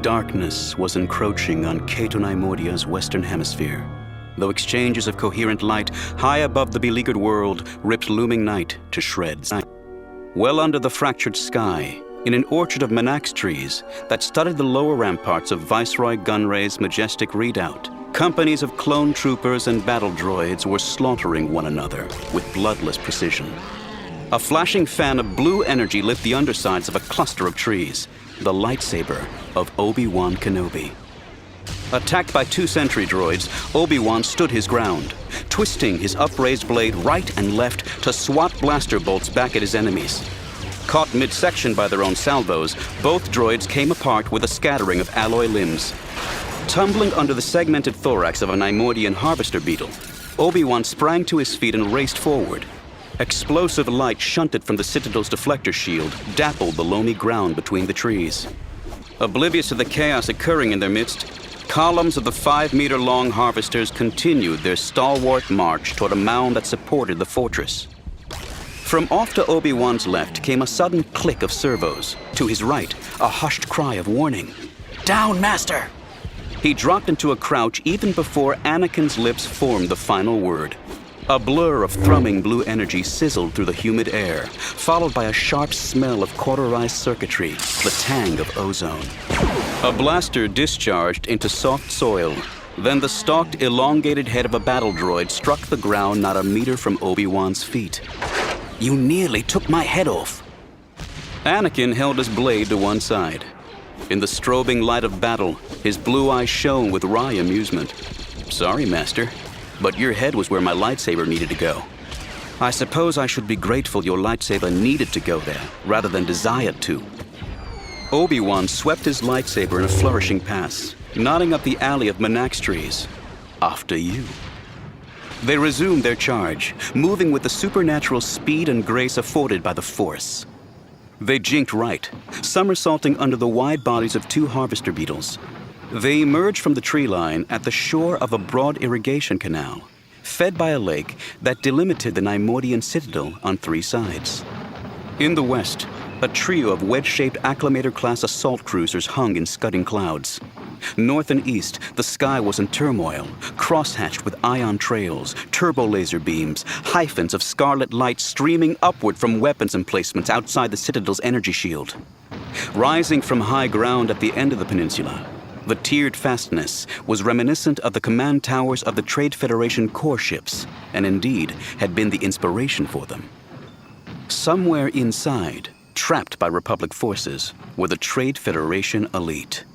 Darkness was encroaching on Cato Neimoidia's western hemisphere, though exchanges of coherent light high above the beleaguered world ripped looming night to shreds. Well under the fractured sky, in an orchard of manax trees that studded the lower ramparts of Viceroy Gunray's majestic redoubt, companies of clone troopers and battle droids were slaughtering one another with bloodless precision. A flashing fan of blue energy lit the undersides of a cluster of trees, the lightsaber of Obi-Wan Kenobi. Attacked by 2 sentry droids, Obi-Wan stood his ground, twisting his upraised blade right and left to swat blaster bolts back at his enemies. Caught midsection by their own salvos, both droids came apart with a scattering of alloy limbs. Tumbling under the segmented thorax of a Neimoidian harvester beetle, Obi-Wan sprang to his feet and raced forward. Explosive light shunted from the Citadel's deflector shield dappled the loamy ground between the trees. Oblivious to the chaos occurring in their midst, columns of the 5-meter-long harvesters continued their stalwart march toward a mound that supported the fortress. From off to Obi-Wan's left came a sudden click of servos. To his right, a hushed cry of warning. "Down, Master!" He dropped into a crouch even before Anakin's lips formed the final word. A blur of thrumming blue energy sizzled through the humid air, followed by a sharp smell of cauterized circuitry, the tang of ozone. A blaster discharged into soft soil. Then the stalked, elongated head of a battle droid struck the ground not a meter from Obi-Wan's feet. "You nearly took my head off." Anakin held his blade to one side. In the strobing light of battle, his blue eyes shone with wry amusement. "Sorry, Master, but your head was where my lightsaber needed to go. I suppose I should be grateful your lightsaber needed to go there, rather than desired to." Obi-Wan swept his lightsaber in a flourishing pass, nodding up the alley of manax trees. "After you." They resumed their charge, moving with the supernatural speed and grace afforded by the Force. They jinked right, somersaulting under the wide bodies of 2 harvester beetles. They emerged from the tree line at the shore of a broad irrigation canal, fed by a lake that delimited the Neimoidian citadel on 3 sides. In the west, a trio of wedge-shaped Acclamator-class assault cruisers hung in scudding clouds. North and east, the sky was in turmoil, crosshatched with ion trails, turbo-laser beams, hyphens of scarlet light streaming upward from weapons emplacements outside the Citadel's energy shield. Rising from high ground at the end of the peninsula, the tiered fastness was reminiscent of the command towers of the Trade Federation core ships, and indeed had been the inspiration for them. Somewhere inside, trapped by Republic forces, were the Trade Federation elite.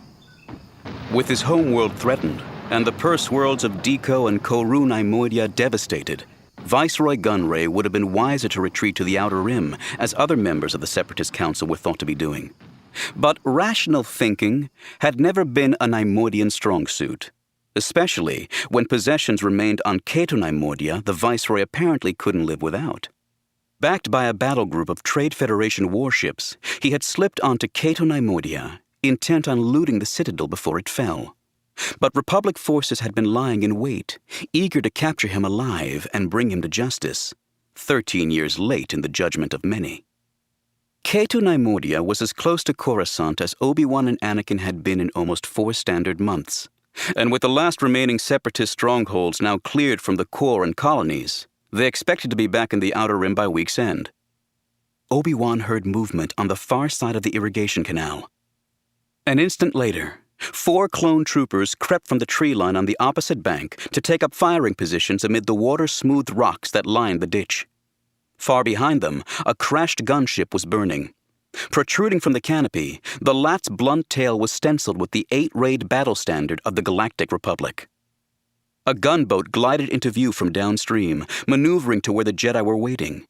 With his homeworld threatened, and the purse worlds of Deco and Koru Neimoidia devastated, Viceroy Gunray would have been wiser to retreat to the Outer Rim, as other members of the Separatist Council were thought to be doing. But rational thinking had never been a Neimoidian strong suit, especially when possessions remained on Cato Neimoidia the Viceroy apparently couldn't live without. Backed by a battle group of Trade Federation warships, he had slipped onto Cato Neimoidia, intent on looting the Citadel before it fell. But Republic forces had been lying in wait, eager to capture him alive and bring him to justice, 13 years late in the judgment of many. Cato Neimoidia was as close to Coruscant as Obi-Wan and Anakin had been in almost 4 standard months, and with the last remaining Separatist strongholds now cleared from the core and colonies, they expected to be back in the Outer Rim by week's end. Obi-Wan heard movement on the far side of the irrigation canal. An instant later, 4 clone troopers crept from the tree line on the opposite bank to take up firing positions amid the water-smoothed rocks that lined the ditch. Far behind them, a crashed gunship was burning. Protruding from the canopy, the lat's blunt tail was stenciled with the 8-rayed battle standard of the Galactic Republic. A gunboat glided into view from downstream, maneuvering to where the Jedi were waiting.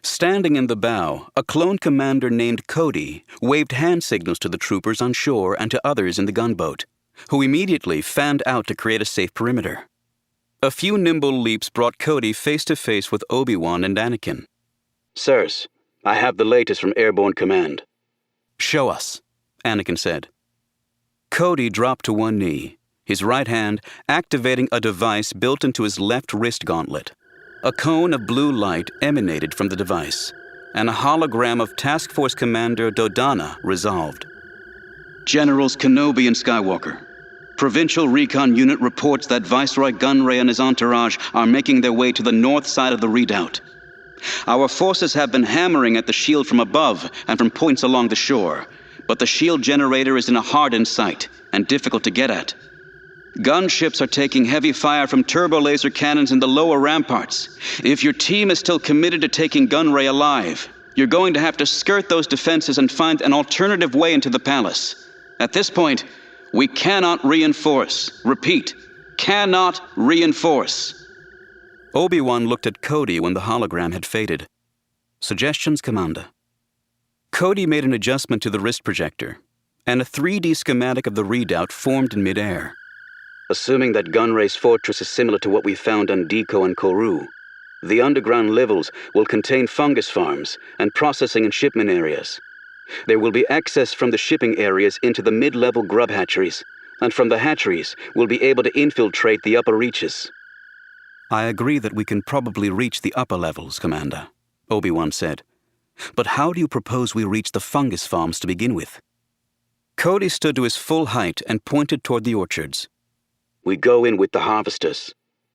Standing in the bow, a clone commander named Cody waved hand signals to the troopers on shore and to others in the gunboat, who immediately fanned out to create a safe perimeter. A few nimble leaps brought Cody face to face with Obi-Wan and Anakin. "Sirs, I have the latest from Airborne Command." "Show us," Anakin said. Cody dropped to one knee, his right hand activating a device built into his left wrist gauntlet. A cone of blue light emanated from the device, and a hologram of Task Force Commander Dodonna resolved. Generals Kenobi and Skywalker. Provincial Recon Unit reports that Viceroy Gunray and his entourage are making their way to the north side of the redoubt. Our forces have been hammering at the shield from above and from points along the shore, but the shield generator is in a hardened site and difficult to get at. Gunships are taking heavy fire from turbo-laser cannons in the lower ramparts. If your team is still committed to taking Gunray alive, you're going to have to skirt those defenses and find an alternative way into the palace. At this point, we cannot reinforce. Repeat, cannot reinforce. Obi-Wan looked at Cody when the hologram had faded. Suggestions, Commander. Cody made an adjustment to the wrist projector, and a 3D schematic of the redoubt formed in midair. Assuming that Gunray's fortress is similar to what we found on Deco and Koru, the underground levels will contain fungus farms and processing and shipment areas. There will be access from the shipping areas into the mid-level grub hatcheries, and from the hatcheries we'll be able to infiltrate the upper reaches. I agree that we can probably reach the upper levels, Commander, Obi-Wan said. But how do you propose we reach the fungus farms to begin with? Cody stood to his full height and pointed toward the orchards. We go in with the harvesters.